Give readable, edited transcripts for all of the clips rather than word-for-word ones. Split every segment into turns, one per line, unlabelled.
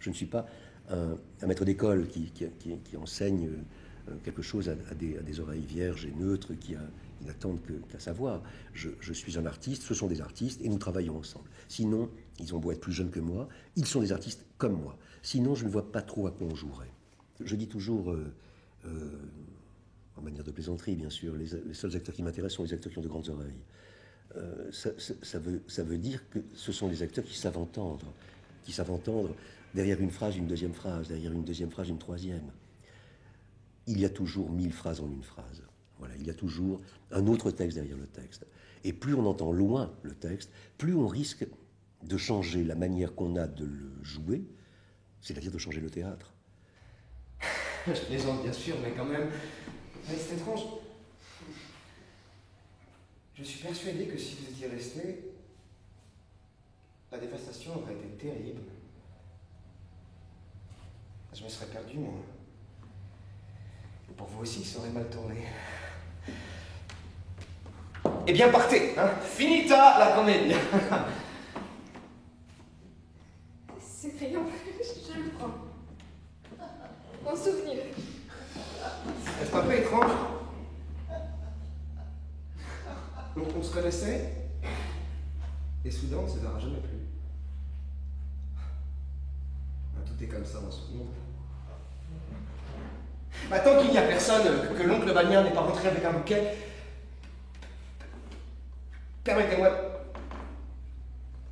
Je ne suis pas un maître d'école qui enseigne quelque chose à des oreilles vierges et neutres qui n'attendent qu'à savoir. Je suis un artiste, ce sont des artistes, et nous travaillons ensemble. Sinon, ils ont beau être plus jeunes que moi, ils sont des artistes comme moi. Sinon, je ne vois pas trop à quoi on jouerait. Je dis toujours, en manière de plaisanterie, bien sûr, les seuls acteurs qui m'intéressent sont les acteurs qui ont de grandes oreilles. Ça veut dire que ce sont des acteurs qui savent entendre derrière une phrase, une deuxième phrase, derrière une deuxième phrase, une troisième. Il y a toujours 1000 phrases en une phrase. Voilà, il y a toujours un autre texte derrière le texte. Et plus on entend loin le texte, plus on risque de changer la manière qu'on a de le jouer, c'est-à-dire de changer le théâtre.
Je plaisante bien sûr, mais quand même, c'est étrange. Je suis persuadé que si vous étiez resté, la dévastation aurait été terrible. Je me serais perdu, moi. Et pour vous aussi, ça aurait mal tourné. Eh bien, partez, hein. Finita la comédie.
Ce crayon, je le prends. Mon souvenir.
Est-ce pas un peu étrange? On se connaissait, et soudain, on ne se verra jamais plus. Tout est comme ça dans ce monde. Bah, tant qu'il n'y a personne, que l'oncle Valmien n'est pas rentré avec un bouquet, permettez-moi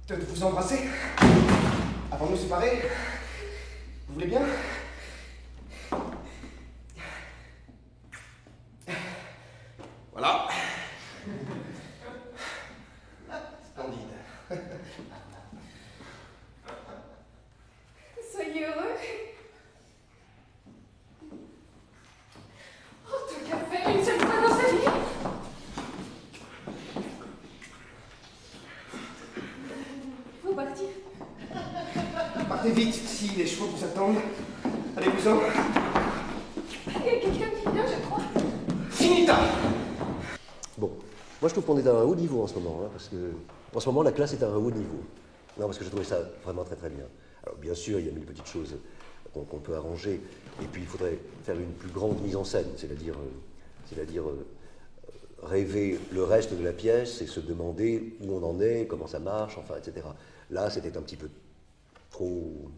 de vous embrasser avant de nous séparer. Vous voulez bien? Voilà. Splendide.
Soyez heureux. Oh, tant qu'à faire une seule fois dans sa vie. Il faut partir.
Partez vite, si les chevaux vous attendent. Allez-vous-en.
Il y a quelqu'un qui vient, je crois.
Finita!
Bon, moi je trouve qu'on est à un haut niveau en ce moment, hein, parce que en ce moment la classe est à un haut niveau. Non, parce que j'ai trouvé ça vraiment très très bien. Alors bien sûr, il y a mille petites choses qu'on peut arranger, et puis il faudrait faire une plus grande mise en scène, c'est-à-dire rêver le reste de la pièce et se demander où on en est, comment ça marche, enfin, etc. Là, c'était un petit peu trop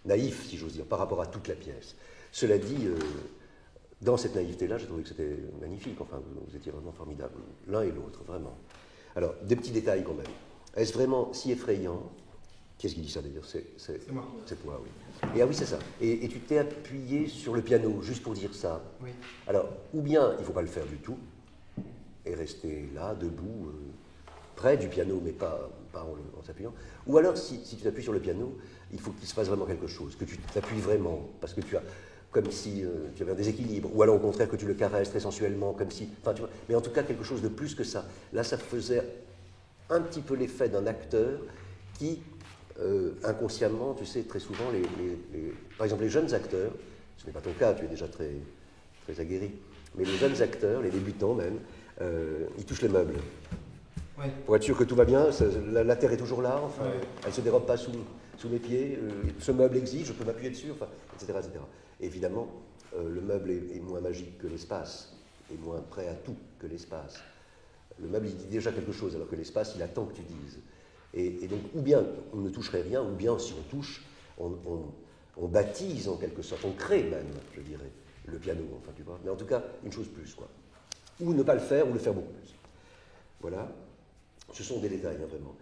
naïf, si j'ose dire, par rapport à toute la pièce. Cela dit, dans cette naïveté-là, j'ai trouvé que c'était magnifique. Enfin, vous étiez vraiment formidables, l'un et l'autre, vraiment. Alors, des petits détails quand même. Est-ce vraiment si effrayant? Qu'est-ce qui dit ça d'ailleurs?
C'est moi.
C'est toi, oui. Et ah oui, c'est ça. Et tu t'es appuyé sur le piano, juste pour dire ça.
Oui.
Alors, ou bien il ne faut pas le faire du tout, et rester là, debout, près du piano, mais pas en s'appuyant. Ou alors, si tu t'appuies sur le piano, il faut qu'il se passe vraiment quelque chose, que tu t'appuies vraiment, parce que tu as, comme si tu avais un déséquilibre, ou alors au contraire que tu le caresses très sensuellement, comme si, enfin tu vois, mais en tout cas quelque chose de plus que ça. Là, ça faisait un petit peu l'effet d'un acteur qui, inconsciemment, tu sais, très souvent, par exemple les jeunes acteurs, ce n'est pas ton cas, tu es déjà très, très aguerri, mais les jeunes acteurs, les débutants même, ils touchent les meubles.
Ouais.
Pour être sûr que tout va bien, la terre est toujours là, enfin,
Ouais.
elle ne se dérobe pas sous mes pieds, ce meuble existe, je peux m'appuyer dessus, enfin, etc., etc. Évidemment, le meuble est moins magique que l'espace, est moins prêt à tout que l'espace. Le meuble, il dit déjà quelque chose, alors que l'espace, il attend que tu dises. Et donc, ou bien on ne toucherait rien, ou bien si on touche, on baptise en quelque sorte, on crée même, je dirais, le piano, enfin, tu vois. Mais en tout cas, une chose plus, quoi. Ou ne pas le faire, ou le faire beaucoup plus. Voilà. Ce sont des détails, hein, vraiment.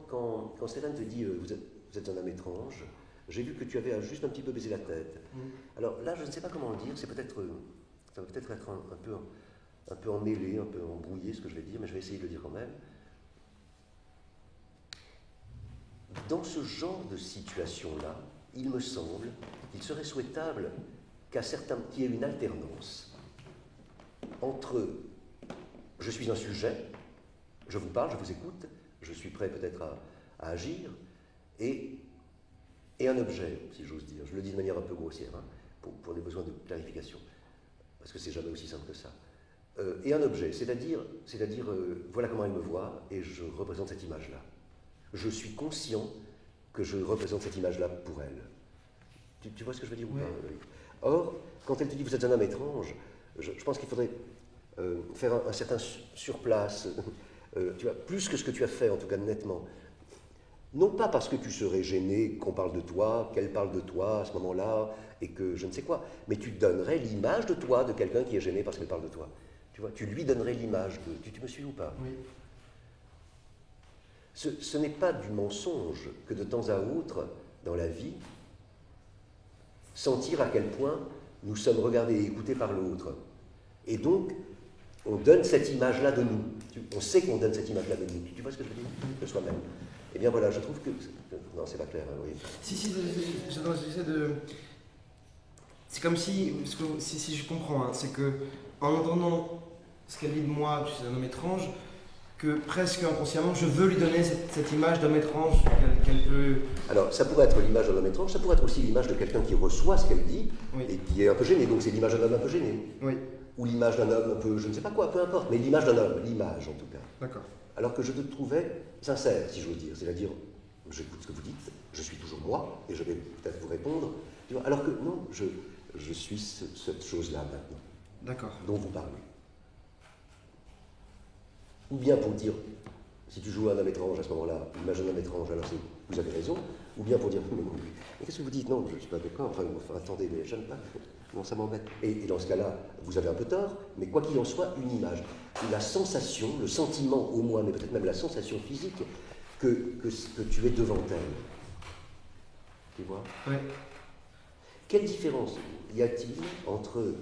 Quand Stéphane te dit vous êtes un âme étrange, j'ai vu que tu avais juste un petit peu baissé la tête. Alors là, je ne sais pas comment le dire, ça va peut-être être un peu emmêlé, un peu embrouillé ce que je vais dire, mais je vais essayer de le dire quand même. Dans ce genre de situation-là, il me semble qu'il serait souhaitable qu'il y ait une alternance entre je suis un sujet, je vous parle, je vous écoute, je suis prêt peut-être à agir, et un objet, si j'ose dire. Je le dis de manière un peu grossière, hein, pour des besoins de clarification, parce que c'est jamais aussi simple que ça. Et un objet, c'est-à-dire voilà comment elle me voit, et je représente cette image-là. Je suis conscient que je représente cette image-là pour elle. Tu vois ce que je veux dire ou
Ouais.
pas, Loïc? Or, quand elle te dit vous êtes un homme étrange, je pense qu'il faudrait faire un certain surplace, tu vois, plus que ce que tu as fait, en tout cas nettement. Non pas parce que tu serais gêné qu'on parle de toi, qu'elle parle de toi à ce moment-là, et que je ne sais quoi, mais tu donnerais l'image de toi, de quelqu'un qui est gêné parce qu'elle parle de toi. Tu vois, tu lui donnerais l'image de... Tu me suis ou pas?
Oui.
Ce n'est pas du mensonge que de temps à autre, dans la vie, sentir à quel point nous sommes regardés et écoutés par l'autre. Et donc, on donne cette image-là de nous. On sait qu'on donne cette image-là de nous. Tu vois ce que je veux dire? De soi-même. Eh bien voilà, je trouve que... Non, c'est pas clair, hein, oui.
Si, j'essaie de... C'est comme si, si je comprends, hein, c'est que en entendant ce qu'elle dit de moi, que je suis un homme étrange, que presque inconsciemment, je veux lui donner cette image d'homme étrange qu'elle peut...
Alors, ça pourrait être l'image d'un homme étrange, ça pourrait être aussi l'image de quelqu'un qui reçoit ce qu'elle dit
Oui.
et qui est un peu gêné, donc c'est l'image d'un homme un peu gêné.
Oui,
Ou l'image d'un homme un peu, je ne sais pas quoi, peu importe, mais l'image d'un homme, l'image en tout cas.
d'accord.
Alors que je te trouvais sincère, si j'ose dire, c'est-à-dire, j'écoute ce que vous dites, je suis toujours moi, et je vais peut-être vous répondre, tu vois, alors que non, je suis cette chose-là maintenant,
D'accord.
dont vous parlez. Ou bien pour dire, si tu joues un homme étrange à ce moment-là, l'image d'un homme étrange, alors vous avez raison, ou bien pour dire, mais qu'est-ce que vous dites? Non, je ne suis pas d'accord, enfin, attendez, mais j'aime pas, non, ça m'embête. Et dans ce cas-là, vous avez un peu tort, mais quoi qu'il en soit, une image. La sensation, le sentiment au moins, mais peut-être même la sensation physique, que tu es devant elle. Tu vois?
Oui.
Quelle différence y a-t-il entre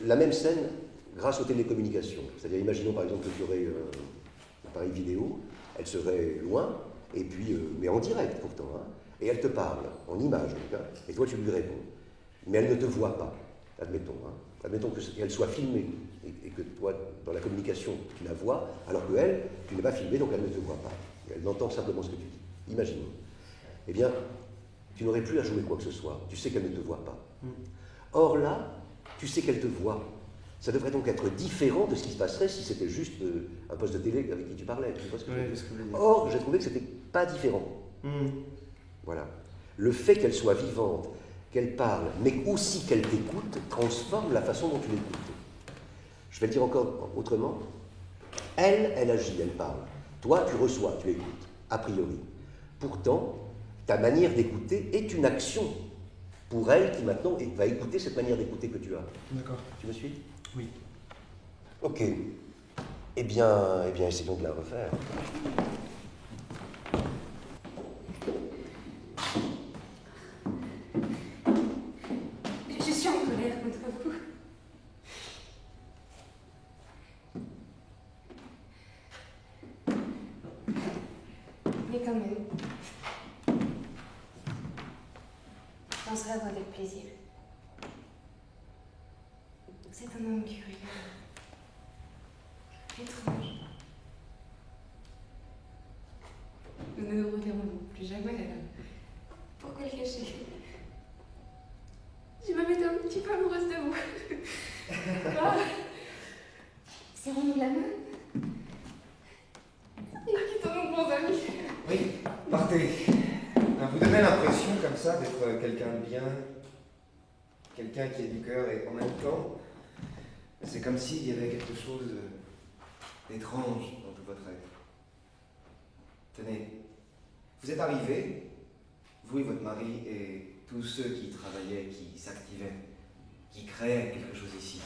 la même scène grâce aux télécommunications? C'est-à-dire, imaginons par exemple que tu aurais un appareil vidéo, elle serait loin, et puis, mais en direct pourtant, hein, et elle te parle, en image en tout cas, et toi tu lui réponds. Mais elle ne te voit pas, admettons. Hein. Admettons qu'elle soit filmée, et que toi, dans la communication, tu la vois, alors que elle, tu n'es pas filmée, donc elle ne te voit pas. Elle entend simplement ce que tu dis. Imaginons. Eh bien, tu n'aurais plus à jouer quoi que ce soit. Tu sais qu'elle ne te voit pas. Or là, tu sais qu'elle te voit. Ça devrait donc être différent de ce qui se passerait si c'était juste un poste de télé avec qui tu parlais. Tu vois ce que je veux dire? Or, j'ai trouvé que c'était pas différent. Voilà. Le fait qu'elle soit vivante, qu'elle parle, mais aussi qu'elle t'écoute, transforme la façon dont tu l'écoutes. Je vais le dire encore autrement. Elle agit, elle parle. Toi, tu reçois, tu écoutes, a priori. Pourtant, ta manière d'écouter est une action pour elle qui maintenant va écouter cette manière d'écouter que tu as.
D'accord.
Tu me suis?
Oui.
Ok. Eh bien, essayons de la refaire.
Je suis en colère contre vous. Mais quand même, je penserai avoir avec plaisir. C'est un homme curieux, étrange. Nous ne nous reverrons plus jamais. Pourquoi le cacher? Je me mettais un petit peu amoureuse de vous. Ah. Serrons-nous la main. Et quittons-nous bons amis.
Oui, partez. Vous donnez l'impression comme ça d'être quelqu'un de bien, quelqu'un qui a du cœur, et en même temps, c'est comme s'il y avait quelque chose d'étrange dans tout votre être. Tenez, vous êtes arrivés, vous et votre mari et tous ceux qui travaillaient, qui s'activaient, qui créaient quelque chose ici.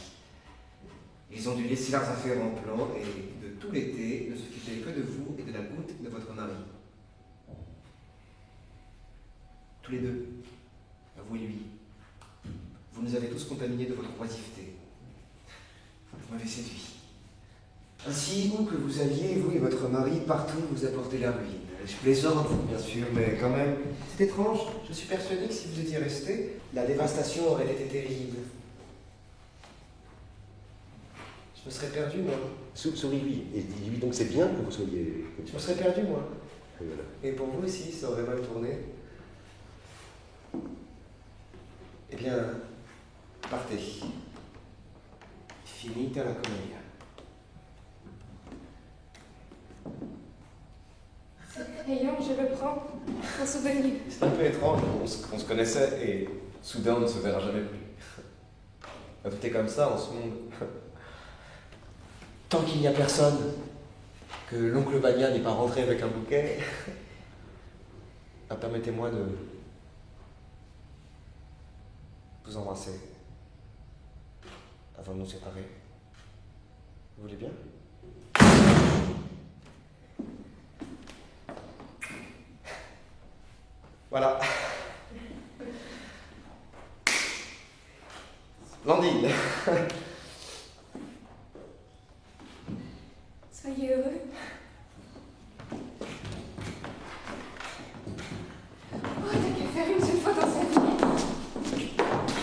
Ils ont dû laisser leurs affaires en plan et de tout l'été ne s'occuper que de vous et de la goutte de votre mari. Tous les deux, vous et lui, vous nous avez tous contaminés de votre oisiveté. Vous m'avez séduit. Ainsi, où que vous alliez, vous et votre mari, partout vous apportez la ruine. Je plaisante, bien sûr, mais quand même, c'est étrange. Je suis persuadé que si vous étiez resté, la dévastation aurait été terrible. Je me serais perdu, moi.
Souris-lui, et dis-lui donc c'est bien que vous soyez...
Je me serais perdu, moi.
Et voilà.
Et pour vous aussi, ça aurait mal tourné. Eh bien, partez. Finita la commedia.
crayon, je le prends en souvenir.
C'est un peu étrange, on se connaissait et soudain on ne se verra jamais plus. Tout est comme ça en ce monde. Tant qu'il n'y a personne, que l'oncle Vania n'est pas rentré avec un bouquet, permettez-moi de vous embrasser avant de nous séparer. Vous voulez bien? Voilà. Blandine.
Soyez heureux. Oh, t'as qu'à faire une seule fois dans sa vie.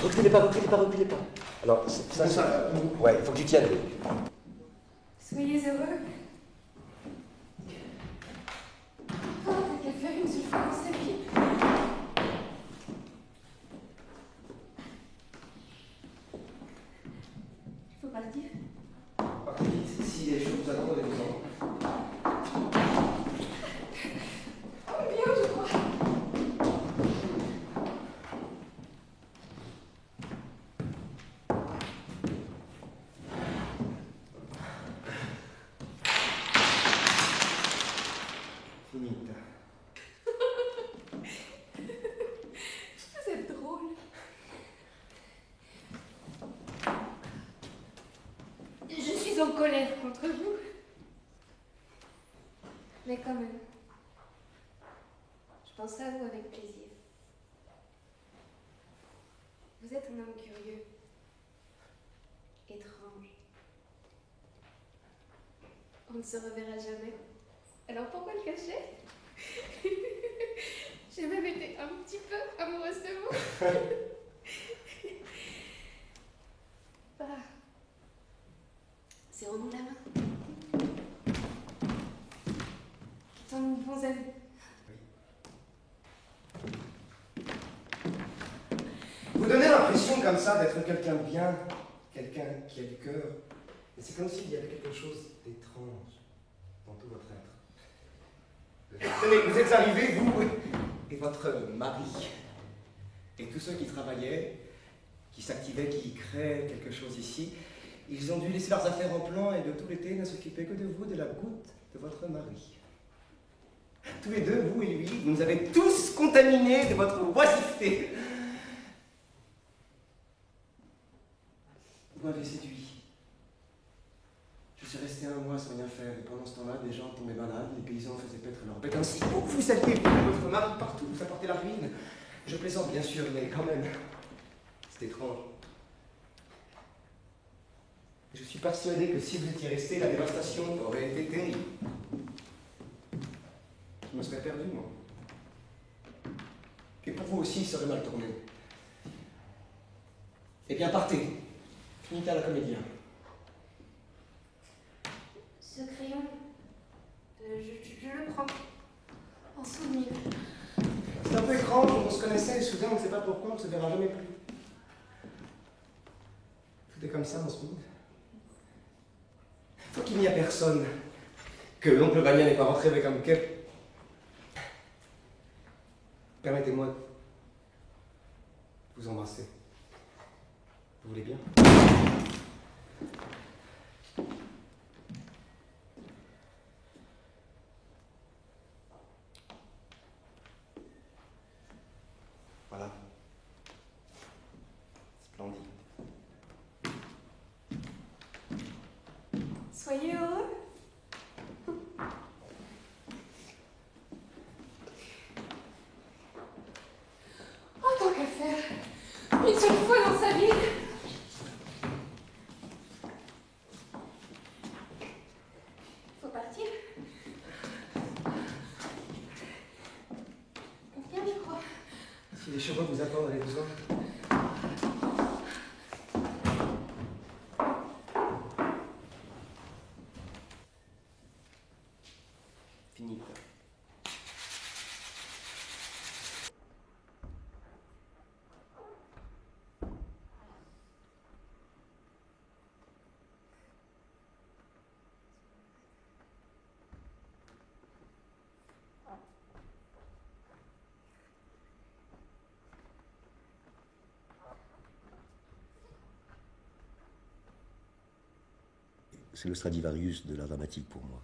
Reculez pas, reculez pas, reculez pas. Alors, ça,
ça.
Ouais, il faut que tu tiennes.
Soyez heureux. Oh, t'as qu'à faire une seule fois dans sa vie. Il faut partir.
Partez vite, si les choses vous attendent, allez-vous-en.
Oh, bien, je crois.
Finite.
Vous êtes drôle. Je suis en colère contre vous. Mais quand même, je pense à vous avec plaisir. Vous êtes un homme curieux, étrange. On ne se reverra jamais. Alors pourquoi le cacher? J'ai même été un petit peu amoureuse de vous. Bah, serrons-nous la main. Quittons-nous bons amis.
Vous donnez l'impression comme ça d'être quelqu'un de bien, quelqu'un qui a du cœur. Mais c'est comme s'il y avait quelque chose d'étrange dans tout votre être. Tenez, vous êtes arrivés, vous et votre mari. Et tous ceux qui travaillaient, qui s'activaient, qui créaient quelque chose ici, ils ont dû laisser leurs affaires en plan et de tout l'été ne s'occuper que de vous, de la goutte de votre mari. Tous les deux, vous et lui, vous nous avez tous contaminés de votre oisiveté. Vous m'avez séduit. Je suis resté un mois sans rien faire, et pendant ce temps-là, des gens tombaient malades, les paysans faisaient paître leurs bêtes. Ainsi, vous alliez votre mari partout, vous apportez la ruine. Je plaisante, bien sûr, mais quand même, c'est étrange. Je suis persuadé que si vous étiez resté, la dévastation aurait été terrible. Je me serais perdu, moi. Et pour vous aussi, il serait mal tourné. Eh bien, partez. Finita la comédien.
Ce crayon, je le prends en souvenir.
C'est un peu étrange, on se connaissait et soudain on ne sait pas pourquoi, on ne se verra jamais plus. Tout est comme ça dans ce monde. Tant qu'il n'y a personne, que l'oncle Vania n'est pas rentré avec un bouquet, permettez-moi de vous embrasser. Vous voulez bien? Voilà. Splendide.
Soyez heureux. Oh, tant qu'à faire, une seule fois dans sa vie. Faut partir. Bien, je crois.
Si les chevaux vous attendent, allez-vous-en. Fini.
c'est le Stradivarius de l'art dramatique pour moi.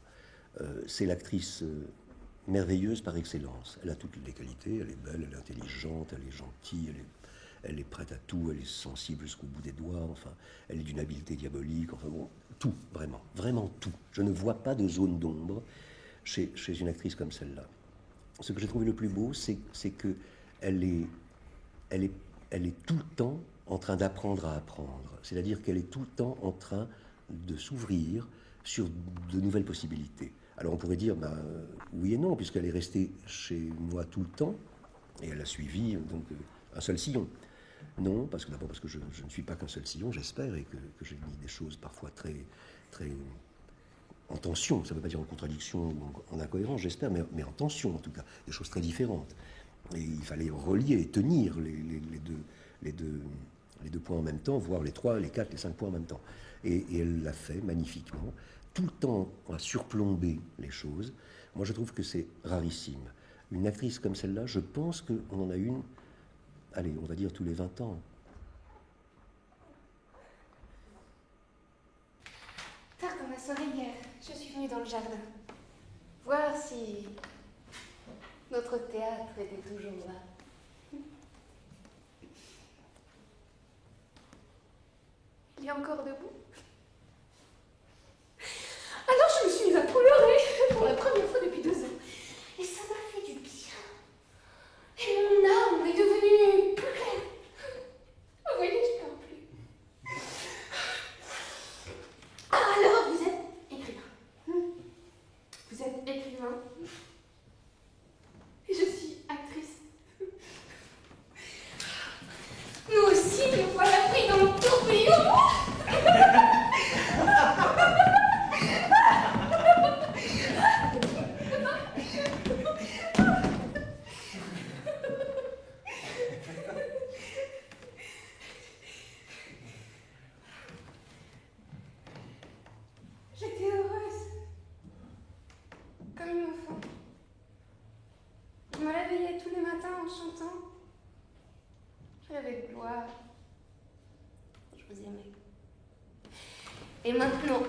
C'est l'actrice merveilleuse par excellence. Elle a toutes les qualités, elle est belle, elle est intelligente, elle est gentille, elle est prête à tout, elle est sensible jusqu'au bout des doigts, enfin, elle est d'une habileté diabolique, enfin bon, tout, vraiment, vraiment tout. Je ne vois pas de zone d'ombre chez une actrice comme celle-là. Ce que j'ai trouvé le plus beau, c'est qu'elle est tout le temps en train d'apprendre à apprendre. C'est-à-dire qu'elle est tout le temps en train de s'ouvrir sur de nouvelles possibilités. Alors on pourrait dire, oui et non, puisqu'elle est restée chez moi tout le temps, et elle a suivi donc un seul sillon. Non, parce que je ne suis pas qu'un seul sillon, j'espère, et que j'ai dit des choses parfois très, très en tension, ça ne veut pas dire en contradiction ou en incohérence, j'espère, mais en tension en tout cas, des choses très différentes. Et il fallait relier et tenir les deux points en même temps, voire les 3, les 4, les 5 points en même temps. Et elle l'a fait magnifiquement, tout le temps à surplomber les choses. Moi je trouve que c'est rarissime. Une actrice comme celle-là, je pense qu'on en a une, allez, on va dire tous les 20 ans.
Tard dans la soirée hier, je suis venue dans le jardin, voir si notre théâtre était toujours là. Il est encore debout. Alors je me suis mise à pleurer pour la première fois depuis 2 ans. Et ça m'a fait du bien. Et mon âme est devenue plus claire. Vous voyez, je pleure plus. Alors, vous êtes écrivain. Vous êtes écrivain. Et je suis actrice. Nous aussi, nous voilà pris dans le tourbillon. J'étais heureuse, comme une enfant. Je me réveillais tous les matins en chantant. Je rêvais de gloire. Je vous aimais. Et maintenant,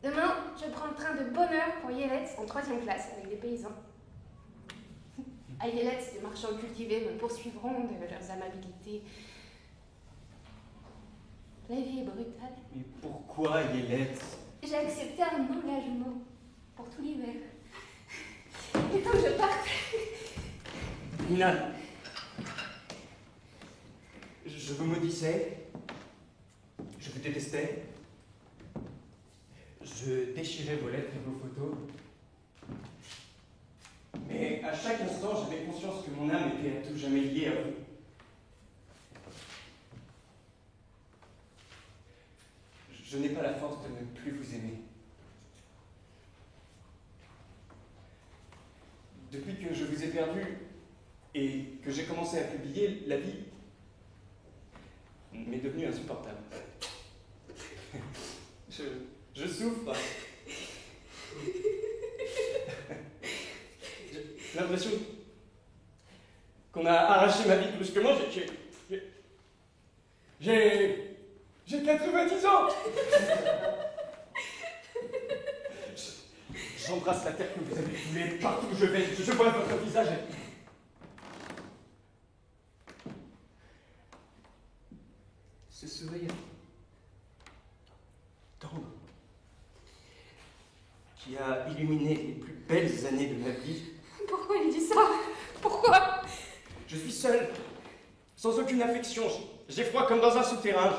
demain, je prends le train de bonne heure pour Yelets en 3e classe avec des paysans. À Yelets, les marchands cultivés me poursuivront de leurs amabilités. La vie est brutale.
Mais pourquoi Yelette?
J'ai accepté un engagement pour tout l'hiver. Et quand je parte...
Nina, je vous maudissais, je vous détestais, je déchirais vos lettres et vos photos, mais à chaque instant j'avais conscience que mon âme était à tout jamais liée à vous. Je n'ai pas la force de ne plus vous aimer. Depuis que je vous ai perdu et que j'ai commencé à publier, la vie m'est devenue insupportable. Je souffre. J'ai l'impression qu'on a arraché ma vie brusquement. J'ai 90 ans. J'embrasse la terre que vous avez foulée partout où je vais. Je vois votre visage. Ce sourire tendre qui a illuminé les plus belles années de ma vie.
Pourquoi il dit ça? Pourquoi?
Je suis seul, sans aucune affection. J'ai froid comme dans un souterrain.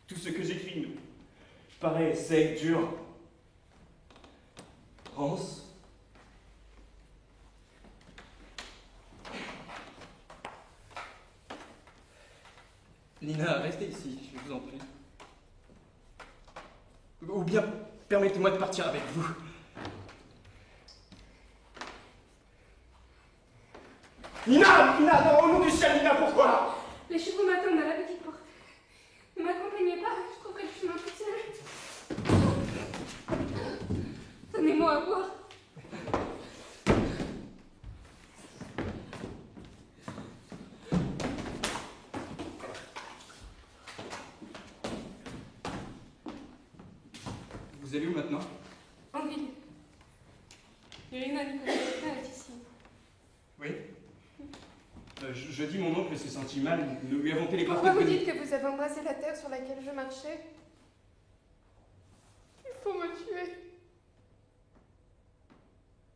Tout ce que j'écris me paraît sec, dur, rance. Lina, restez ici, je vous en prie. Ou bien, permettez-moi de partir avec vous. Nina, non, au nom du ciel, Nina, pourquoi?
Les chevaux m'attendent à la petite porte. Ne m'accompagnez pas, je trouverai le chemin toute seule. Donnez-moi à boire. Irina Nikolaevna est ici.
Oui. Je dis mon oncle s'est senti mal, nous lui avons télégraphié.
Pourquoi vous dites que vous avez embrassé la terre sur laquelle je marchais? Il faut me tuer.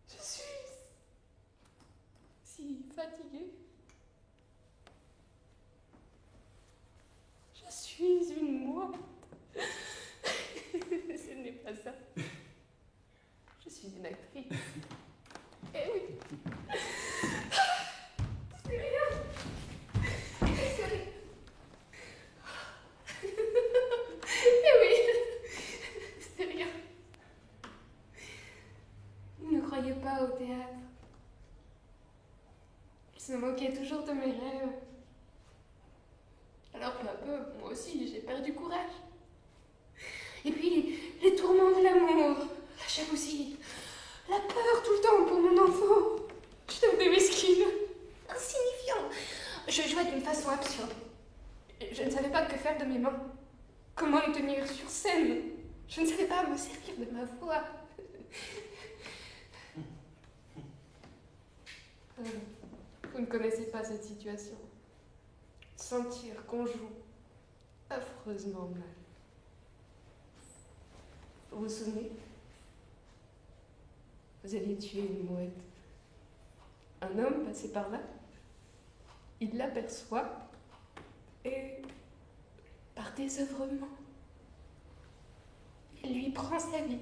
Je suis si fatiguée. Je suis une morte. Ce n'est pas ça. Je suis une actrice. Eh oui. C'est rien. C'est rien. Eh oui. C'est rien. Ils ne croyaient pas au théâtre. Ils se moquaient toujours de mes rêves. Alors peu à peu, moi aussi, j'ai perdu courage. Et puis, les tourments de l'amour, la jalousie, la peur tout le temps pour mon enfant. Je devenais mesquine, insignifiant. Je jouais d'une façon absurde. Je ne savais pas que faire de mes mains. Comment les tenir sur scène. Je ne savais pas me servir de ma voix. Vous ne connaissez pas cette situation. Sentir qu'on joue affreusement mal. Vous vous souvenez? Vous alliez tuer une mouette. Un homme passait par là. Il l'aperçoit et, par désœuvrement, il lui prend sa vie.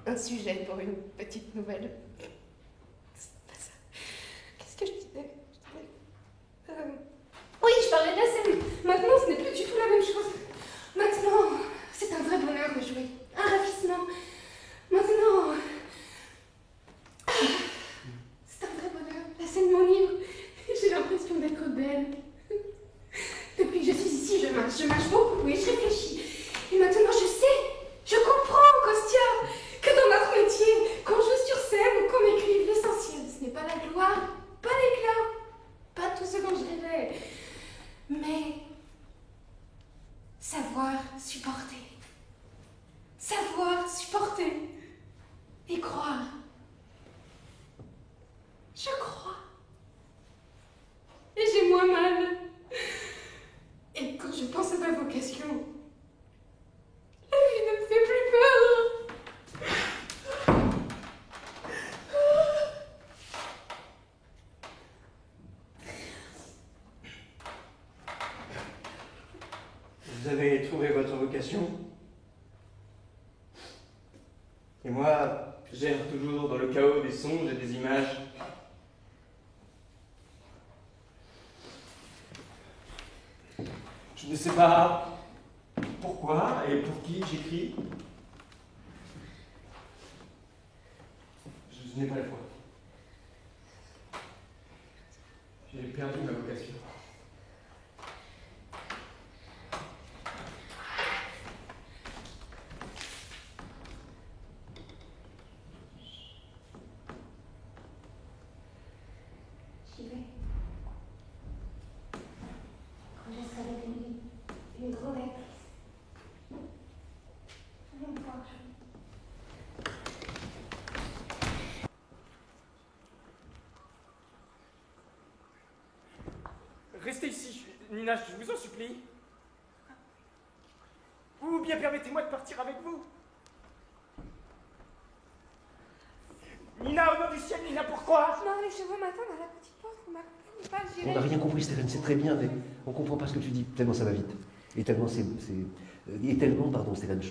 Un sujet pour une petite nouvelle. C'est pas ça. Qu'est-ce que je disais? Oui, je parlais de la scène. Maintenant, ce n'est plus du tout la même chose. Maintenant, c'est un vrai bonheur de jouer. Un ravissement. Maintenant, c'est un vrai bonheur. La scène m'enivre. J'ai l'impression d'être belle. Depuis que je suis ici, je marche beaucoup et je réfléchis. Et maintenant, je sais, je comprends, Kostya, que dans notre métier, qu'on joue sur scène ou qu'on écrive, l'essentiel, ce n'est pas la gloire, pas l'éclat, pas tout ce dont je rêvais, mais savoir supporter. Savoir supporter et croire. Je crois. Et j'ai moins mal. Et quand je pense à ma vocation, la vie ne me fait plus peur.
Vous avez trouvé votre vocation. Et moi, j'erre toujours dans le chaos des songes et des images. Je ne sais pas pourquoi et pour qui j'écris. Je n'ai pas le choix. J'ai perdu ma vocation.
J'y vais. Quand je serai devenue une grande actrice. Allez me voir jouer.
Restez ici, Nina, je vous en supplie. Ou bien permettez-moi de partir avec vous. Nina, au nom du ciel, Nina, pourquoi?
Non, les chevaux m'attendent à la petite porte, vous m'accompagnez pas,
On
j'irai.
n'a rien compris, Stéphane, c'est très bien, mais on comprend pas ce que tu dis, tellement ça va vite. Et tellement et tellement, pardon, Stéphane, je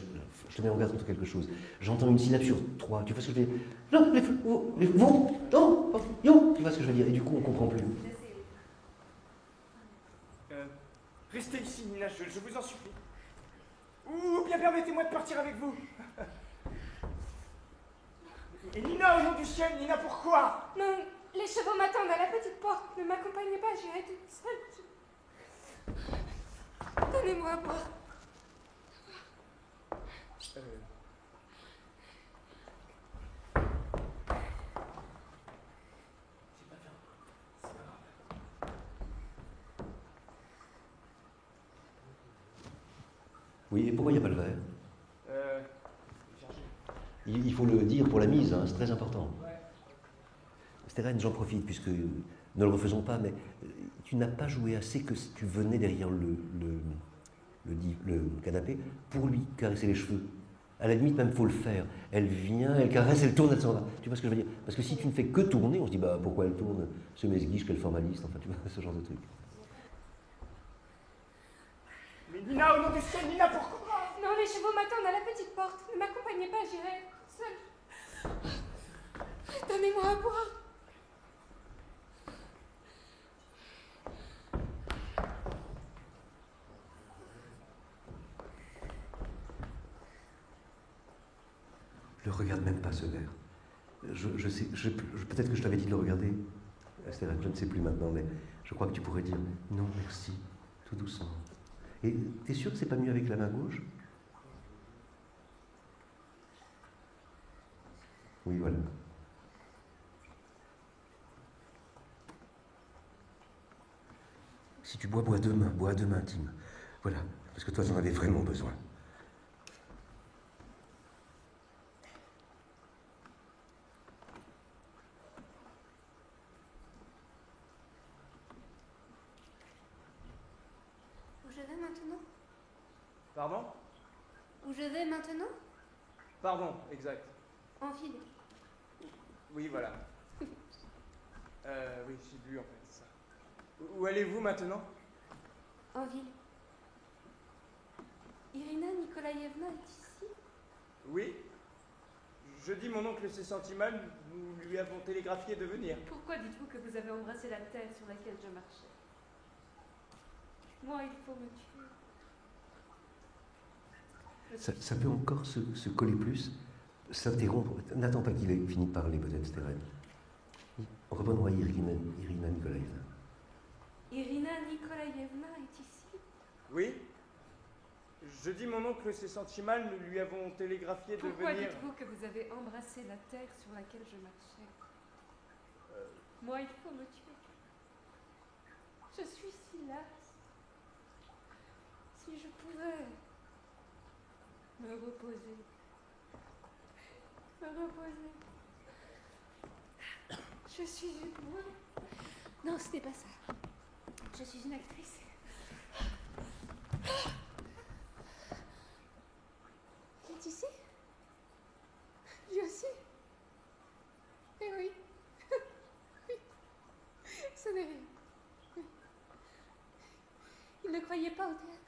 te mets en garde contre quelque chose. J'entends une syllabe sur 3, tu vois ce que je veux dire? Non, non, yo, tu vois ce que je veux dire? Et du coup, on comprend plus.
Restez ici, Nina, je vous en supplie. Ou bien permettez-moi de partir avec vous. Et Nina, au nom du ciel, Nina, pourquoi?
Non, les chevaux m'attendent à la petite porte. Ne m'accompagnez pas, j'irai toute seule. Donnez-moi à boire.
Oui, et pourquoi il n'y a pas le verre?
Cherchez.
Il faut le dire pour la mise, hein, c'est très important. Steren, j'en profite, puisque ne le refaisons pas, mais tu n'as pas joué assez que tu venais derrière le canapé pour lui caresser les cheveux. À la limite, même, il faut le faire. Elle vient, elle caresse, elle tourne, elle s'en va. Tu vois ce que je veux dire? Parce que si tu ne fais que tourner, on se dit, bah, pourquoi elle tourne? Ce mesguiche, quel formaliste, enfin, tu vois, ce genre de truc.
Mais Nina, au nom du ciel, Nina, pourquoi?
Non, les chevaux m'attendent à la petite porte. Ne m'accompagnez pas, j'irai seule. Donnez-moi à boire.
Le regarde même pas, ce verre. Je sais, peut-être que je t'avais dit de le regarder. Steren, je ne sais plus maintenant, mais je crois que tu pourrais dire non, merci, tout doucement. Et t'es sûr que c'est pas mieux avec la main gauche? Oui, voilà. Si tu bois à deux mains, Tim. Voilà, parce que toi, t'en avais vraiment besoin.
Où je vais maintenant?
Pardon?
Où je vais maintenant?
Pardon, exact.
En ville.
Oui, voilà. Oui, j'ai bu en fait, c'est ça. Où allez-vous maintenant?
En ville. Irina Nikolaïevna est ici?
Oui. Je dis mon oncle s'est senti mal, nous lui avons télégraphié de venir.
Pourquoi dites-vous que vous avez embrassé la terre sur laquelle je marchais? Moi, il faut me tuer.
Ça peut encore se coller plus, s'interrompre. N'attends pas qu'il ait fini de parler, peut-être, Steren. Reprenons à Irina Nikolaïevna.
Irina Nikolaïevna est ici?
Oui. Je dis mon oncle s'est senti mal, nous lui avons télégraphié de
Pourquoi
venir.
dites-vous que vous avez embrassé la terre sur laquelle je marchais? Moi, il faut me tuer. Je suis si lasse. Si je pouvais me reposer. Me reposer. Je suis une moi.
Non, ce n'est pas ça. Je suis une actrice. Il est ici? Lui aussi? Eh oui. Oui. Ce n'est rien. Oui. Il ne croyait pas au théâtre.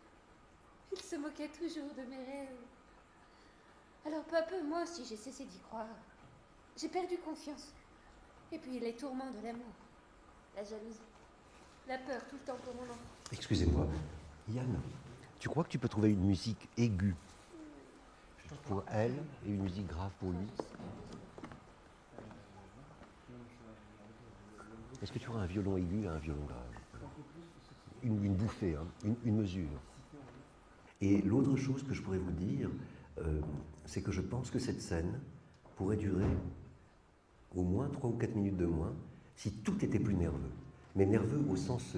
Il se moquait toujours de mes rêves. Alors peu à peu, moi aussi, j'ai cessé d'y croire. J'ai perdu confiance. Et puis les tourments de l'amour. La jalousie. La peur tout le temps pour mon enfant.
Excusez-moi, Yann, tu crois que tu peux trouver une musique aiguë pour elle et une musique grave pour lui? Est-ce que tu auras un violon aigu et un violon grave? Une bouffée, hein, une mesure. Et l'autre chose que je pourrais vous dire, c'est que je pense que cette scène pourrait durer au moins 3 ou 4 minutes de moins si tout était plus nerveux. Mais nerveux au sens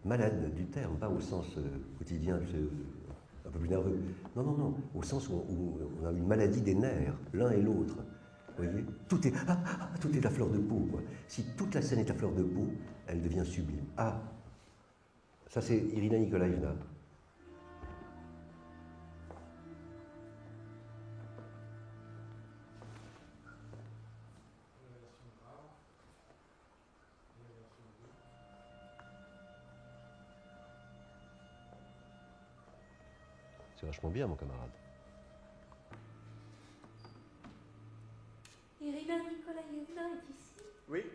malade du terme, pas au sens quotidien, tu sais, un peu plus nerveux. Non, non, non, au sens où on a une maladie des nerfs, l'un et l'autre. Vous voyez, tout est à fleur de peau, quoi. Si toute la scène est à fleur de peau, elle devient sublime. Ah, ça c'est Irina Nikolaïevna. C'est vachement bien, mon camarade.
Irina Nikolaïevna est ici?
Oui.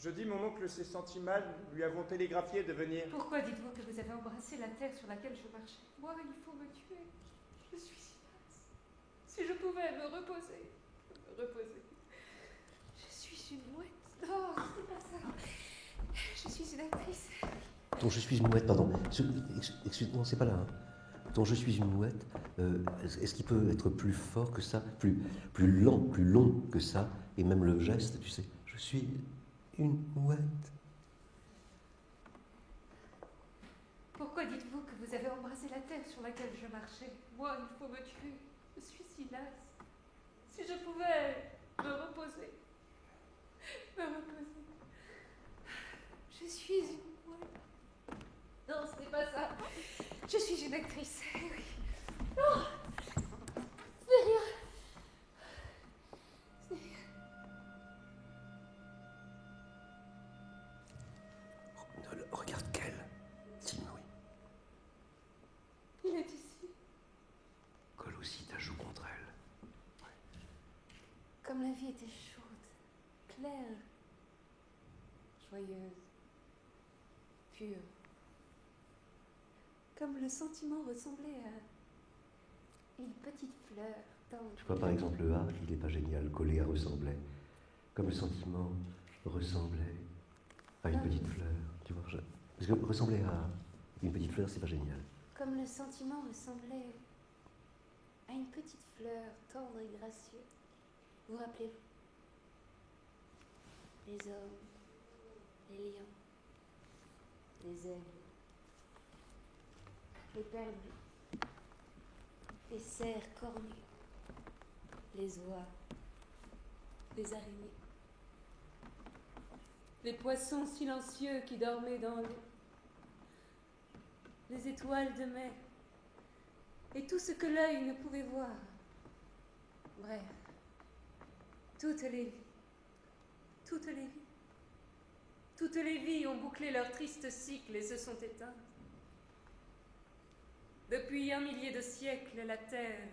Je dis mon oncle s'est senti mal, nous lui avons télégraphié de venir.
Pourquoi dites-vous que vous avez embrassé la terre sur laquelle je marchais? Moi, il faut me tuer. Je suis si lasse. Si je pouvais me reposer. Me reposer.
Je suis une mouette. Non, c'est pas ça. Je suis une actrice.
Ton je suis une mouette, pardon. Excuse, non, c'est pas là. Hein. Ton je suis une mouette, est-ce qu'il peut être plus fort que ça, plus lent, plus long que ça, et même le geste, tu sais, je suis une mouette.
Pourquoi dites-vous que vous avez embrassé la terre sur laquelle je marchais? Moi, il faut me tuer. Je suis si lasse. Si je pouvais me reposer. Me reposer. Je suis une poète. Non, ce n'est pas ça. Je suis une actrice. Oui. Non, ce n'est rien. Ce n'est rien.
Regarde qu'elle, s'inouïe.
Il est ici.
Colle aussi ta joue contre elle.
Comme la vie était chaude, claire, joyeuse, pure. Comme le sentiment ressemblait à une petite fleur tendre.
Tu vois par exemple le A, il n'est pas génial, collé à ressemblait. Comme le sentiment ressemblait à une petite fleur. Tu vois, parce que ressembler à une petite fleur, c'est pas génial.
Comme le sentiment ressemblait à une petite fleur tendre et gracieuse. Vous rappelez-vous? Les hommes, les lions, les aigles, les perdrix, les cerfs cornus, les oies, les araignées, les poissons silencieux qui dormaient dans l'eau, les étoiles de mer, et tout ce que l'œil ne pouvait voir. Bref, toutes les vies, toutes les vies, toutes les vies ont bouclé leur triste cycle et se sont éteintes. Depuis 1 millier de siècles, la terre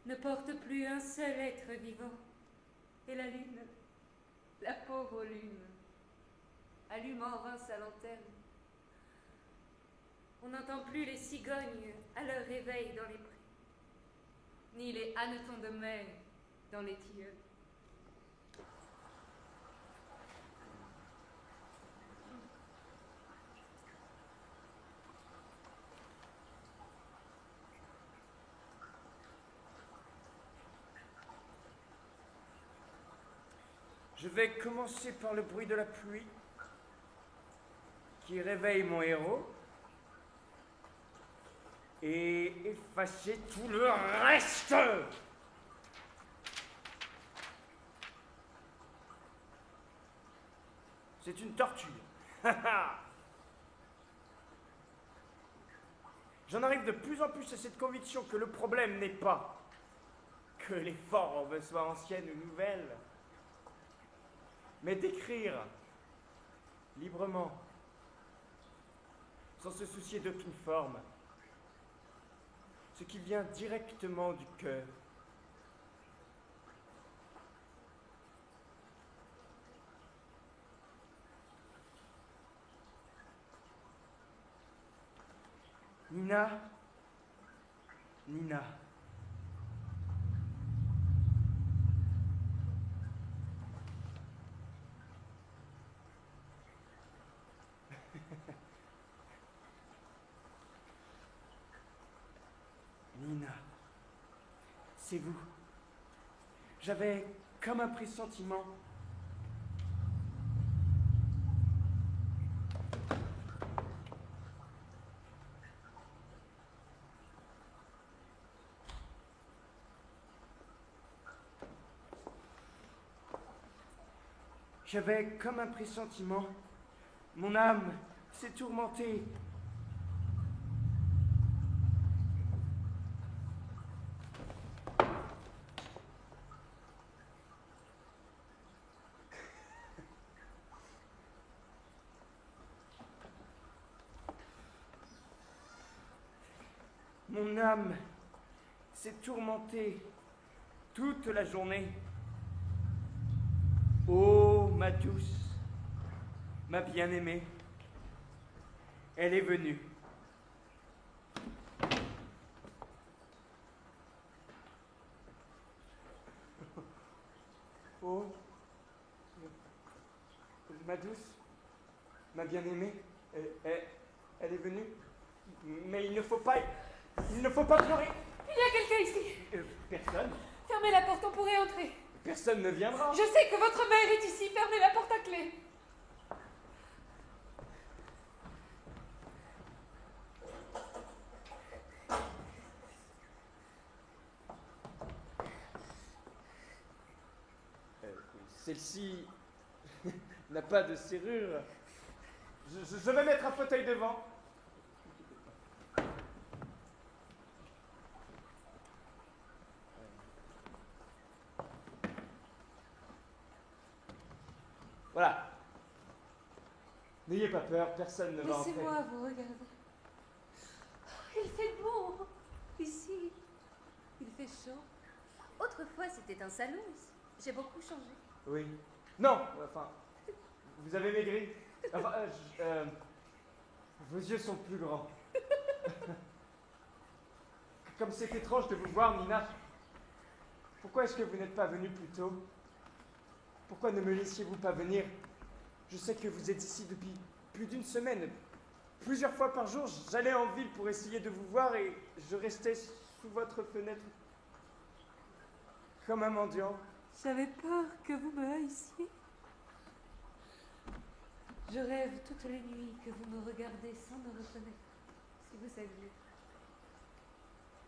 ne porte plus un seul être vivant, et la lune, la pauvre lune, allume en vain sa lanterne. On n'entend plus les cigognes à leur réveil dans les prés, ni les hannetons de mer dans les tilleuls.
Je vais commencer par le bruit de la pluie qui réveille mon héros et effacer tout le reste. C'est une torture. J'en arrive de plus en plus à cette conviction que le problème n'est pas que les formes soient anciennes ou nouvelles, mais d'écrire librement, sans se soucier d'aucune forme, ce qui vient directement du cœur. Nina, Nina. Nina, c'est vous. J'avais comme un pressentiment. J'avais comme un pressentiment. Mon âme s'est tourmentée. Mon âme s'est tourmentée toute la journée. Oh, ma douce, ma bien-aimée, elle est venue. Oh, ma douce, ma bien-aimée, elle est venue. Mais il ne faut pas pleurer.
Il y a quelqu'un ici.
Personne.
Fermez la porte, on pourrait entrer.
Personne ne viendra.
Je sais que votre mère est ici. Fermez la porte à clé.
Celle-ci n'a pas de serrure. Je vais mettre un fauteuil devant. Voilà. N'ayez pas peur, personne ne va entrer.
Laissez-moi vous regarder. Il fait beau ici. Il fait chaud.
Autrefois, c'était un salon. J'ai beaucoup changé.
Oui. Non, enfin, vous avez maigri. Enfin, vos yeux sont plus grands. Comme c'est étrange de vous voir, Nina. Pourquoi est-ce que vous n'êtes pas venue plus tôt? Pourquoi ne me laissiez-vous pas venir? Je sais que vous êtes ici depuis plus d'une semaine. Plusieurs fois par jour, j'allais en ville pour essayer de vous voir et je restais sous votre fenêtre comme un mendiant.
J'avais peur que vous me haissiez. Je rêve toutes les nuits que vous me regardez sans me reconnaître, si vous saviez.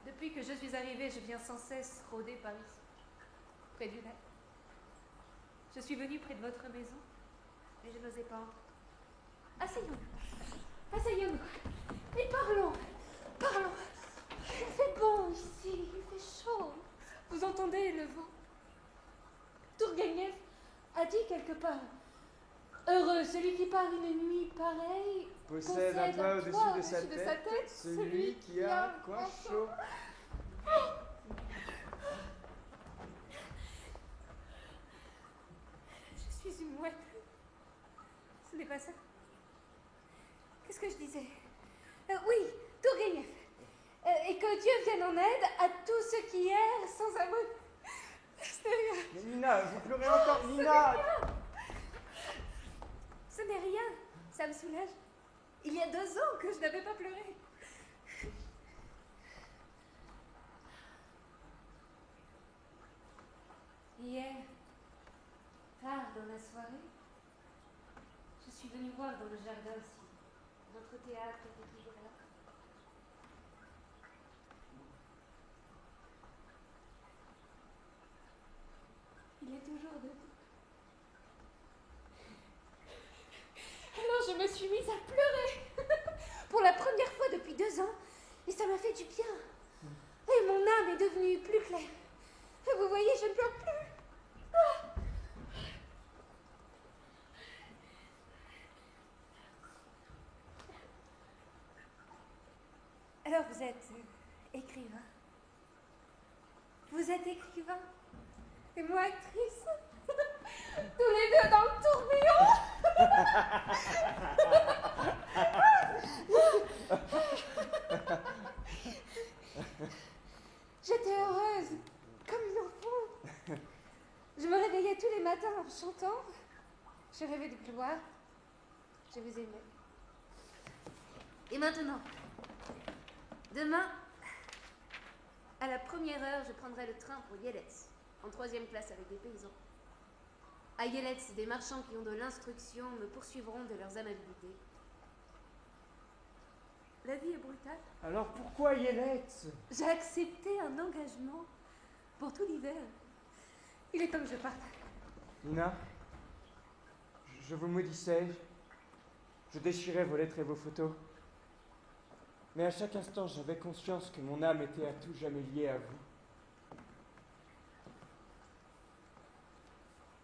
Depuis que je suis arrivée, je viens sans cesse rôder par ici, près du lac. Je suis venue près de votre maison, mais je n'osais pas entrer. Asseyons-nous, asseyons-nous, et parlons, parlons. Il fait bon ici, il fait chaud. Vous entendez le vent? Tourguenieff a dit quelque part: heureux celui qui par une nuit pareille
Possède un toit au-dessus de sa tête, celui qui a un coin chaud.
Je suis une mouette. Ce n'est pas ça. Qu'est-ce que je disais? Oui, Tourguenieff. Et que Dieu vienne en aide à tous ceux qui errent sans un mot. Ce n'est rien.
Mais Nina, vous pleurez encore, Nina!
Ce n'est rien. Ça me soulage. Il y a 2 ans que je n'avais pas pleuré. Hier, tard dans la soirée, je suis venue voir dans le jardin si notre théâtre était toujours là. Il est toujours debout. Alors je me suis mise à pleurer pour la première fois depuis 2 ans et ça m'a fait du bien. Et mon âme est devenue plus claire. Vous voyez, je ne pleure plus. Alors vous êtes écrivain. Vous êtes écrivain. Et moi actrice. Tous les deux dans le tourbillon. J'étais heureuse, comme une enfant. Je me réveillais tous les matins en chantant. Je rêvais de gloire. Je vous aimais.
Et maintenant, demain, à la première heure, je prendrai le train pour Yelets, en 3e classe avec des paysans. À Yelets, des marchands qui ont de l'instruction me poursuivront de leurs amabilités. La vie est brutale.
Alors pourquoi Yelets?
J'ai accepté un engagement pour tout l'hiver. Il est temps que je parte.
Nina, je vous maudissais, je déchirais vos lettres et vos photos. Mais à chaque instant, j'avais conscience que mon âme était à tout jamais liée à vous.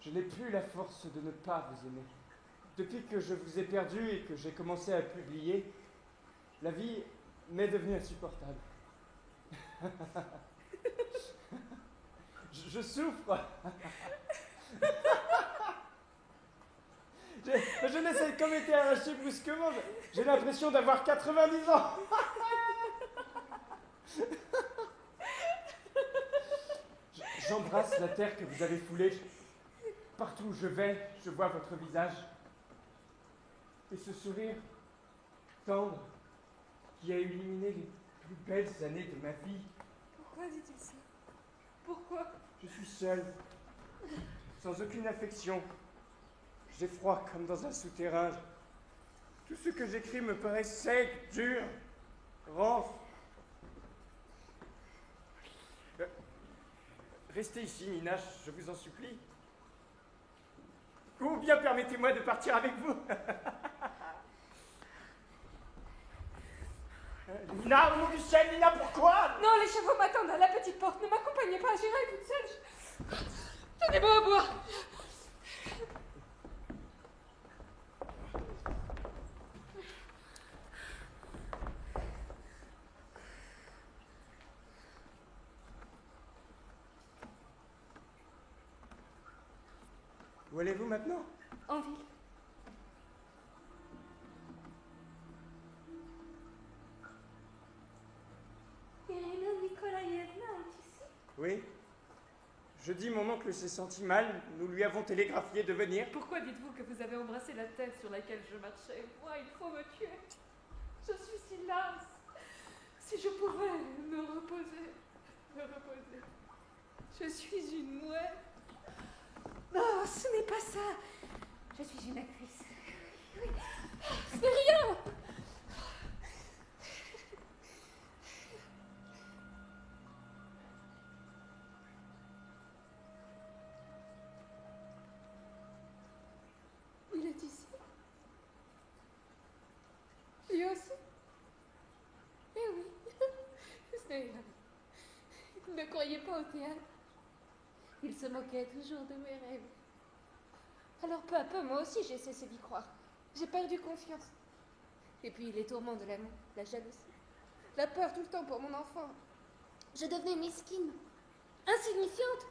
Je n'ai plus la force de ne pas vous aimer. Depuis que je vous ai perdu et que j'ai commencé à publier, la vie m'est devenue insupportable. Je souffre. Je n'essaie de commettre arraché brusquement. J'ai l'impression d'avoir 90 ans. J'embrasse la terre que vous avez foulée. Partout où je vais, je vois votre visage. Et ce sourire tendre qui a illuminé les plus belles années de ma vie.
Pourquoi dit-il ça? Pourquoi?
Je suis seul, sans aucune affection. J'ai froid comme dans un souterrain. Tout ce que j'écris me paraît sec, dur, rance. Restez ici, Nina, je vous en supplie. Ou bien permettez-moi de partir avec vous. Lina, au nom du ciel, Lina, pourquoi?
Non, les chevaux m'attendent à la petite porte. Ne m'accompagnez pas, j'irai toute seule. Donnez-moi à boire.
Où allez-vous maintenant?
En ville.
Irina Nikolaïevna est ici.
Oui. Jeudi, mon oncle s'est senti mal. Nous lui avons télégraphié de venir.
Pourquoi dites-vous que vous avez embrassé la terre sur laquelle je marchais? Moi, il faut me tuer. Je suis si lasse. Si je pouvais me reposer. Je suis une mouette.
Non, ce n'est pas ça. Je suis une actrice. Oui.
Ce n'est rien. Il est ici. Lui aussi. Eh oui. Ce n'est rien. Ne croyez pas au théâtre. Il se moquait toujours de mes rêves. Alors peu à peu, moi aussi, j'ai cessé d'y croire. J'ai perdu confiance. Et puis les tourments de l'amour, la jalousie, la peur tout le temps pour mon enfant. Je devenais mesquine, insignifiante.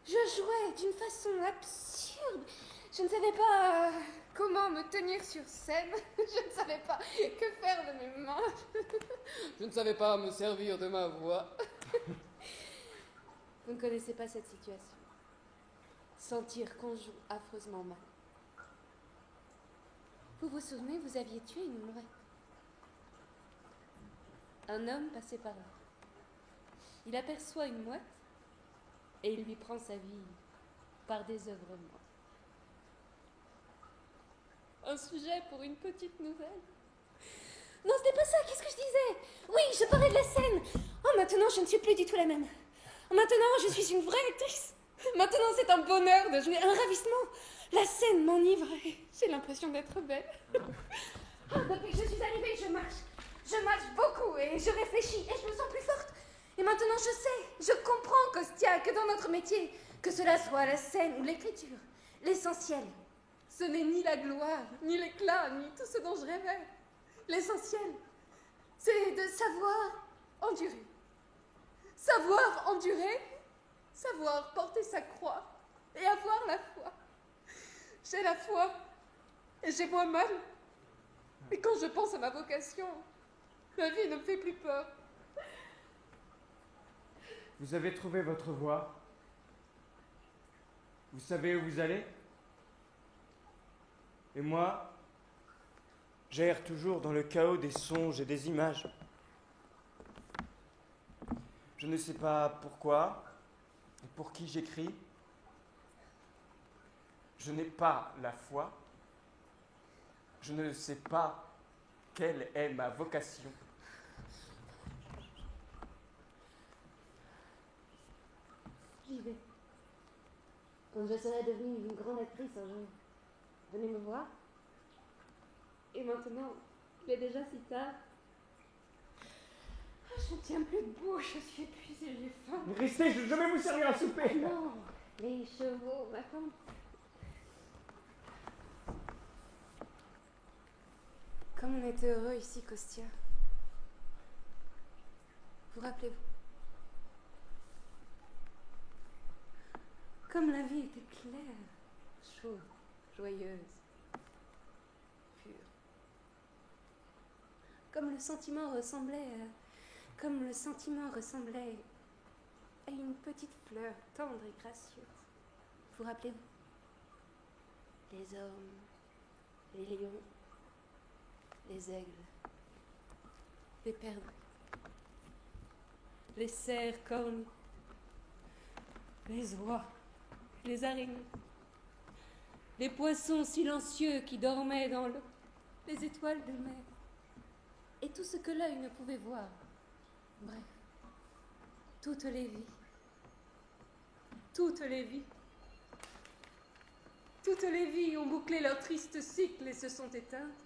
Je jouais d'une façon absurde. Je ne savais pas comment me tenir sur scène. Je ne savais pas que faire de mes mains. Je ne savais pas me servir de ma voix. Vous ne connaissez pas cette situation. Sentir qu'on joue affreusement mal. Vous vous souvenez, vous aviez tué une mouette. Un homme passait par là. Il aperçoit une mouette et il lui prend sa vie par désœuvrement. Un sujet pour une petite nouvelle.
Non, ce n'est pas ça. Qu'est-ce que je disais? Oui, je parlais de la scène. Oh, maintenant, je ne suis plus du tout la même. Maintenant, je suis une vraie actrice.
Maintenant, c'est un bonheur de jouer, un ravissement. La scène m'enivre et j'ai l'impression d'être belle.
Oh, depuis que je suis arrivée, je marche beaucoup et je réfléchis et je me sens plus forte. Et maintenant, je sais, je comprends, Kostia, que dans notre métier, que cela soit la scène ou l'écriture, l'essentiel,
ce n'est ni la gloire, ni l'éclat, ni tout ce dont je rêvais. L'essentiel, c'est de savoir endurer. Savoir endurer, savoir porter sa croix et avoir la foi. J'ai la foi et j'ai moins mal. Et quand je pense à ma vocation, ma vie ne me fait plus peur.
Vous avez trouvé votre voie. Vous savez où vous allez. Et moi, j'erre toujours dans le chaos des songes et des images. Je ne sais pas pourquoi et pour qui j'écris. Je n'ai pas la foi. Je ne sais pas quelle est ma vocation.
J'y vais. Quand je serai devenue une grande actrice un jour, venez me voir.
Et maintenant, il est déjà si tard. Je ne tiens plus debout, je suis épuisée, j'ai faim.
Restez, je vais vous servir à souper.
Non, les chevaux m'attendent.
Comme on était heureux ici, Kostia. Vous rappelez-vous? Comme la vie était claire, chaude, joyeuse, pure. Comme le sentiment ressemblait à une petite fleur tendre et gracieuse. Vous rappelez-vous?
Les hommes, les lions, les aigles,
Les perdrix, les cerfs cornus, les oies, les araignées, les poissons silencieux qui dormaient dans l'eau, les étoiles de mer, et tout ce que l'œil ne pouvait voir. Bref, toutes les vies. Toutes les vies. Toutes les vies ont bouclé leur triste cycle et se sont éteintes.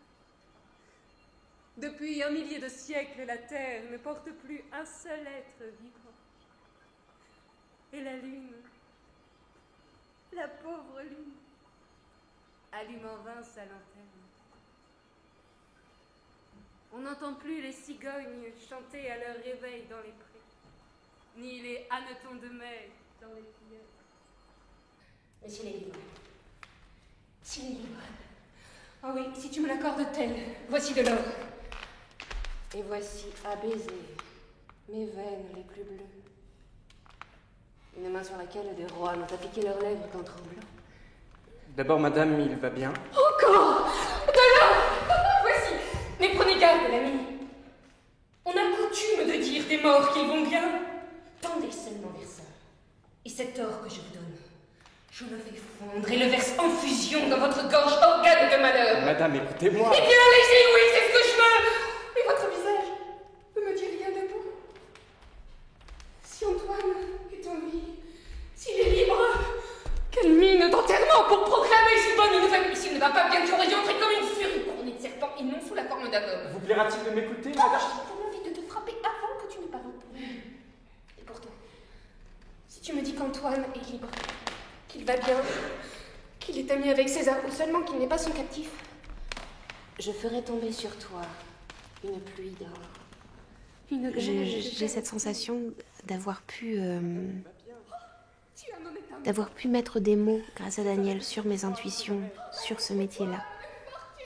Depuis 1 millier de siècles, la terre ne porte plus un seul être vivant. Et la lune, la pauvre lune, allume en vain sa lanterne. On n'entend plus les cigognes chanter à leur réveil dans les prés, ni les hannetons de mai dans les filleuls.
Mais s'il est libre. S'il est libre. Ah oui, si tu me l'accordes tel, voici de l'or. Et voici à baiser mes veines les plus bleues. Une main sur laquelle des rois n'ont appliqué leurs lèvres qu'en tremblant.
D'abord, madame, il va bien.
Encore de l'or. Voici. Mais prenez garde, l'ami. On a coutume de dire des morts qu'ils vont bien. Tendez seulement vers ça. Et cet or que je vous donne, je le fais fondre et le verse en fusion dans votre gorge organe de malheur.
Madame, écoutez-moi.
Eh bien, allez-y, oui, c'est ce que je veux. Mais votre visage ne me dit rien de bon. Si Antoine est en vie, s'il est libre, quelle mine d'enterrement pour proclamer si bonne une nouvelle. Mais s'il ne va pas bien, tu aurais dû entrer comme une furie couronnée de serpent et non sous la forme d'un homme.
Vous plaira-t-il de m'écouter,
Oh,
madame?
j'ai comme envie de te frapper avant que tu ne parles plus. Et pourtant, si tu me dis qu'Antoine est libre, qu'il va bien, qu'il est ami avec César, ou seulement qu'il n'est pas son captif, je ferai tomber sur toi une pluie d'or. J'ai cette sensation d'avoir pu mettre des mots, grâce à Daniel, sur mes intuitions, sur ce métier-là.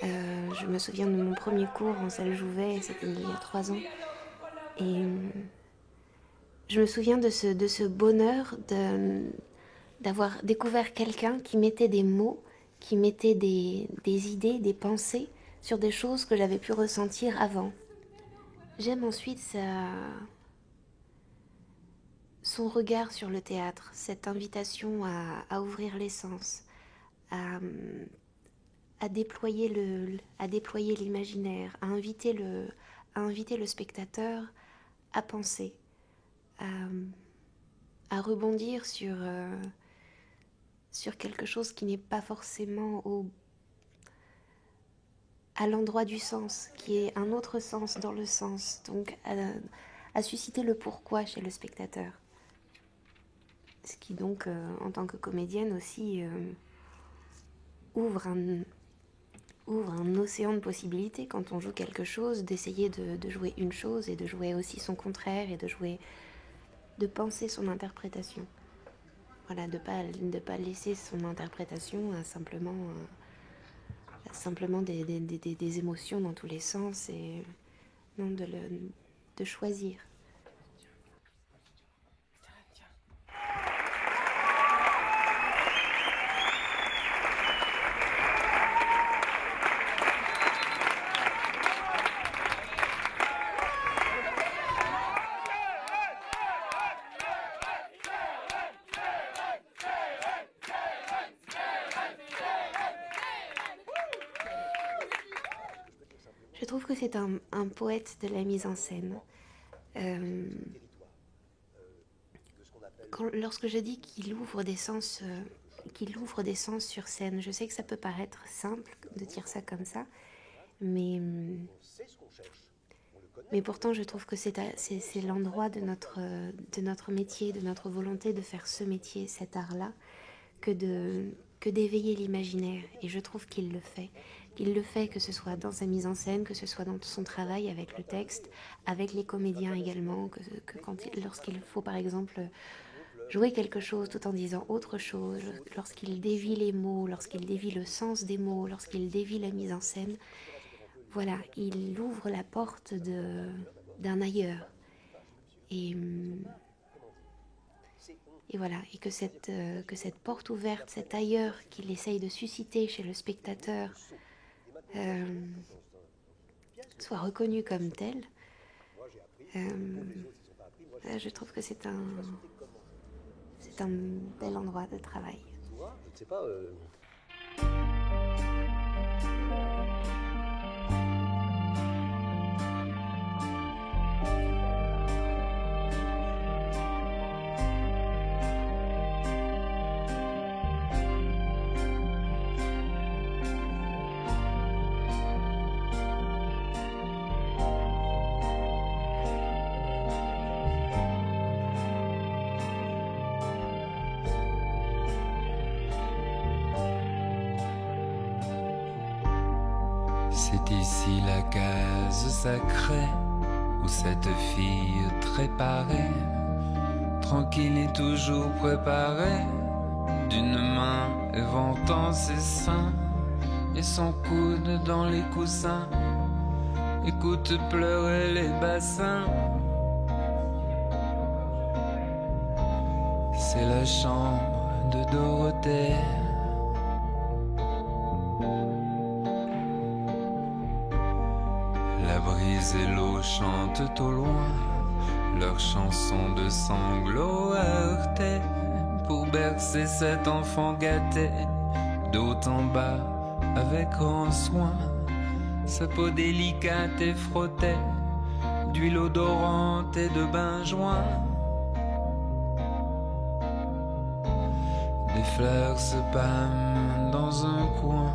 Je me souviens de mon premier cours en salle Jouvet, c'était il y a 3 ans. Et je me souviens de ce bonheur d'avoir découvert quelqu'un qui mettait des mots, qui mettait des idées, des pensées sur des choses que j'avais pu ressentir avant. J'aime ensuite son regard sur le théâtre, cette invitation à ouvrir les sens, à déployer l'imaginaire, à inviter le spectateur à penser, à rebondir sur quelque chose qui n'est pas forcément à l'endroit du sens, qui est un autre sens dans le sens, donc à susciter le pourquoi chez le spectateur. Ce qui donc, en tant que comédienne aussi, ouvre un océan de possibilités quand on joue quelque chose, d'essayer de jouer une chose et de jouer aussi son contraire et de penser son interprétation. Voilà, de pas laisser son interprétation à simplement des émotions dans tous les sens et non de choisir. Je trouve que c'est un poète de la mise en scène. Lorsque je dis qu'il ouvre des sens sur scène, je sais que ça peut paraître simple de dire ça comme ça, mais pourtant je trouve que c'est l'endroit de notre métier, de notre volonté de faire ce métier, cet art-là, que d'éveiller l'imaginaire. Et je trouve qu'il le fait. Il le fait, que ce soit dans sa mise en scène, que ce soit dans son travail avec le texte, avec les comédiens également, lorsqu'il faut par exemple jouer quelque chose tout en disant autre chose, lorsqu'il dévie les mots, lorsqu'il dévie le sens des mots, lorsqu'il dévie la mise en scène, voilà, il ouvre la porte d'un ailleurs. Et voilà, et que cette porte ouverte, cet ailleurs qu'il essaye de susciter chez le spectateur, soit reconnu comme tel, je trouve que c'est un bel endroit de travail.
Je ne sais pas.
C'est ici la case sacrée où cette fille très parée, tranquille et toujours préparée, d'une main éventant ses seins et son coude dans les coussins, écoute pleurer les bassins. C'est la chambre de Dorothée. La brise et l'eau chantent au loin leur chanson de sanglots heurtés pour bercer cet enfant gâté de haut en bas avec grand soin. Sa peau délicate et frottée d'huile odorante et de bain-joint. Des fleurs se pâment dans un coin.